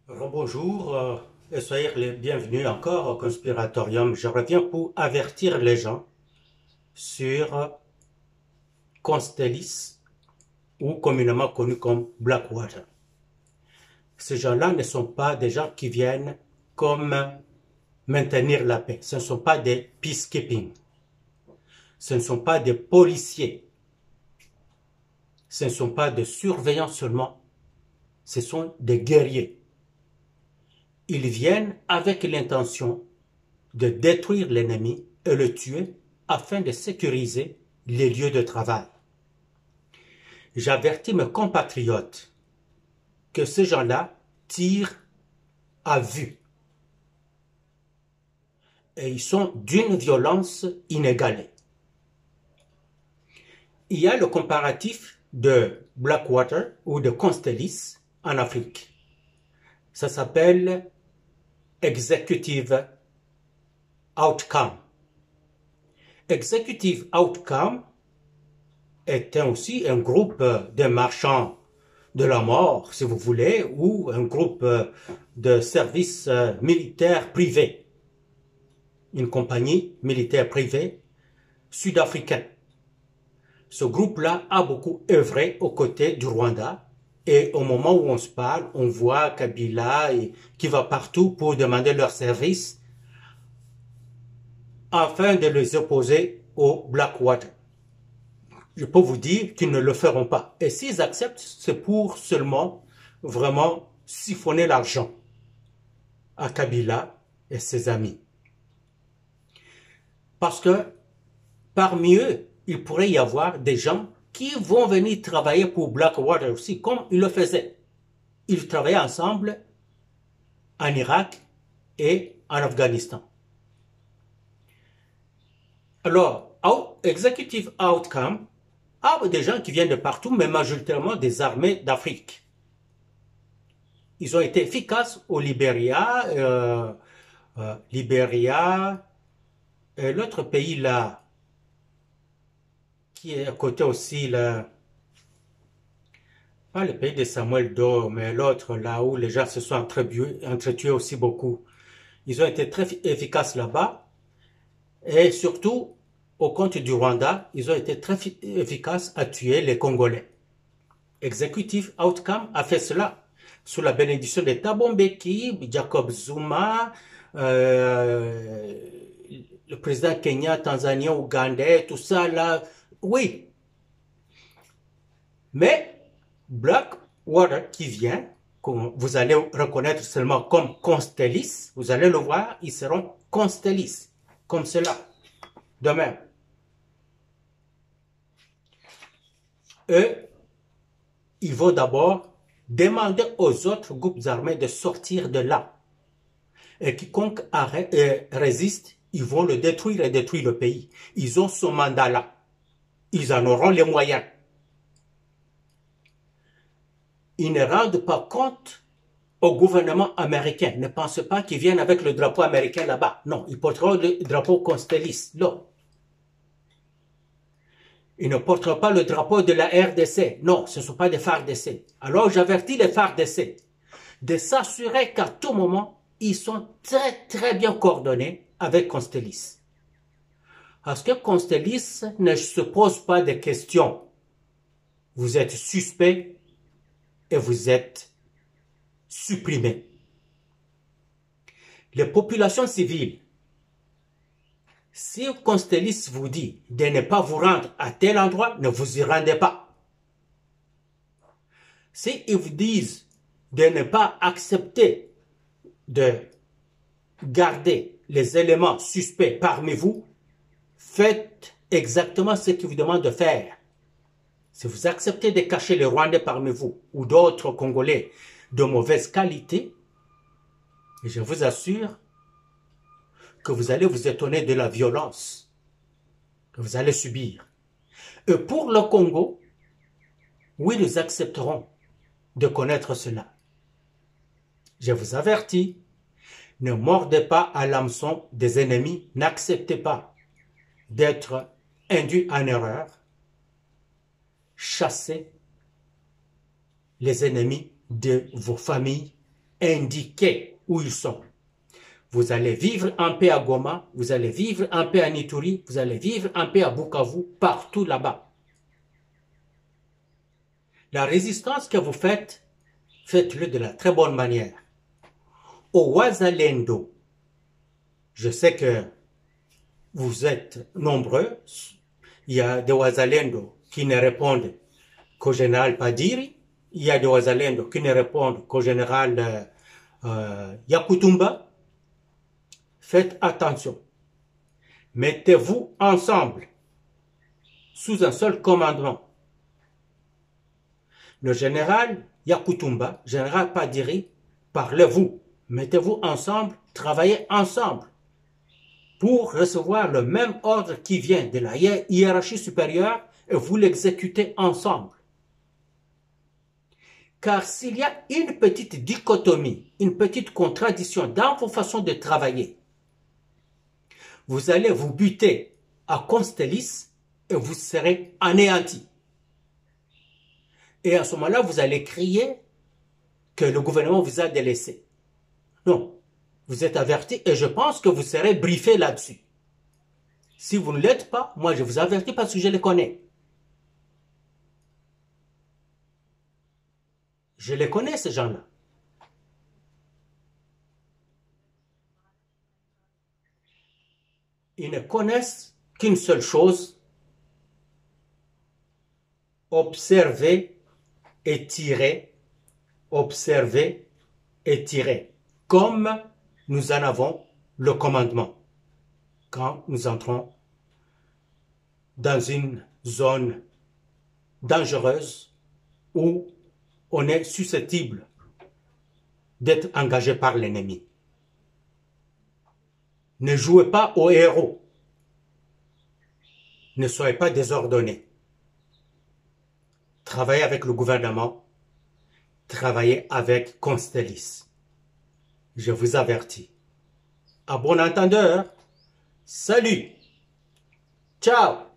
Rebonjour et soyez les bienvenus encore au Conspiratorium. Je reviens pour avertir les gens sur Constellis, ou communément connu comme Blackwater. Ces gens-là ne sont pas des gens qui viennent comme maintenir la paix. Ce ne sont pas des peacekeeping. Ce ne sont pas des policiers. Ce ne sont pas des surveillants seulement. Ce sont des guerriers. Ils viennent avec l'intention de détruire l'ennemi et le tuer afin de sécuriser les lieux de travail. J'avertis mes compatriotes que ces gens-là tirent à vue. Et ils sont d'une violence inégalée. Il y a le comparatif de Blackwater ou de Constellis en Afrique. Ça s'appelle Executive Outcome. Executive Outcome est aussi un groupe de marchands de la mort, si vous voulez, ou un groupe de services militaires privés. Une compagnie militaire privée sud-africaine. Ce groupe-là a beaucoup œuvré aux côtés du Rwanda. Et au moment où on se parle, on voit Kabila qui va partout pour demander leur service afin de les opposer au Blackwater. Je peux vous dire qu'ils ne le feront pas. Et s'ils acceptent, c'est pour seulement vraiment siphonner l'argent à Kabila et ses amis. Parce que parmi eux, il pourrait y avoir des gens qui vont venir travailler pour Blackwater aussi, comme ils le faisaient. Ils travaillaient ensemble en Irak et en Afghanistan. Alors, Executive Outcome a des gens qui viennent de partout, mais majoritairement des armées d'Afrique. Ils ont été efficaces au Libéria, et l'autre pays là, qui est à côté aussi, là, pas le pays de Samuel Doe, mais l'autre là où les gens se sont entretués aussi beaucoup. Ils ont été très efficaces là-bas. Et surtout, au compte du Rwanda, ils ont été très efficaces à tuer les Congolais. Executive Outcome a fait cela sous la bénédiction de Thabo Mbeki, Jacob Zuma, le président Kenya, Tanzania, Ougandais, tout ça là. Oui. Mais Blackwater qui vient, que vous allez reconnaître seulement comme Constellis, vous allez le voir, ils seront Constellis, comme cela, de même. Eux, ils vont d'abord demander aux autres groupes armés de sortir de là. Et quiconque résiste, ils vont le détruire et détruire le pays. Ils ont ce mandat-là. Ils en auront les moyens. Ils ne rendent pas compte au gouvernement américain. Ne pensez pas qu'ils viennent avec le drapeau américain là-bas. Non, ils porteront le drapeau Constellis. Non. Ils ne porteront pas le drapeau de la RDC. Non, ce ne sont pas des FARDC. Alors j'avertis les FARDC de s'assurer qu'à tout moment, ils sont très bien coordonnés avec Constellis. Parce que Constellis ne se pose pas de questions. Vous êtes suspect et vous êtes supprimé. Les populations civiles, si Constellis vous dit de ne pas vous rendre à tel endroit, ne vous y rendez pas. Si ils vous disent de ne pas accepter de garder les éléments suspects parmi vous, faites exactement ce qu'ils vous demandent de faire. Si vous acceptez de cacher les Rwandais parmi vous ou d'autres Congolais de mauvaise qualité, je vous assure que vous allez vous étonner de la violence que vous allez subir. Et pour le Congo, oui, nous accepterons de connaître cela. Je vous avertis, ne mordez pas à l'hameçon des ennemis, n'acceptez pas d'être induit en erreur. Chassez les ennemis de vos familles indiquer où ils sont. Vous allez vivre en paix à Goma, vous allez vivre en paix à Ituri, vous allez vivre en paix à Bukavu, partout là-bas. La résistance que vous faites, faites-le de la très bonne manière. Au Wazalendo, je sais que vous êtes nombreux, il y a des Wazalendo qui ne répondent qu'au général Padiri, il y a des Wazalendo qui ne répondent qu'au général Yakutumba. Faites attention. Mettez-vous ensemble, sous un seul commandement. Le général Yakutumba, général Padiri, parlez-vous. Mettez-vous ensemble, travaillez ensemble pour recevoir le même ordre qui vient de la hiérarchie supérieure et vous l'exécutez ensemble. Car s'il y a une petite dichotomie, une petite contradiction dans vos façons de travailler, vous allez vous buter à Constellis et vous serez anéantis. Et à ce moment-là, vous allez crier que le gouvernement vous a délaissé. Non, vous êtes avertis et je pense que vous serez briefé là-dessus. Si vous ne l'êtes pas, moi je vous avertis parce que je les connais. Je les connais, ces gens-là. Ils ne connaissent qu'une seule chose, observer et tirer, observer et tirer, comme nous en avons le commandement quand nous entrons dans une zone dangereuse où on est susceptible d'être engagé par l'ennemi. Ne jouez pas aux héros. Ne soyez pas désordonnés. Travaillez avec le gouvernement. Travaillez avec Constellis. Je vous avertis. À bon entendeur. Salut. Ciao.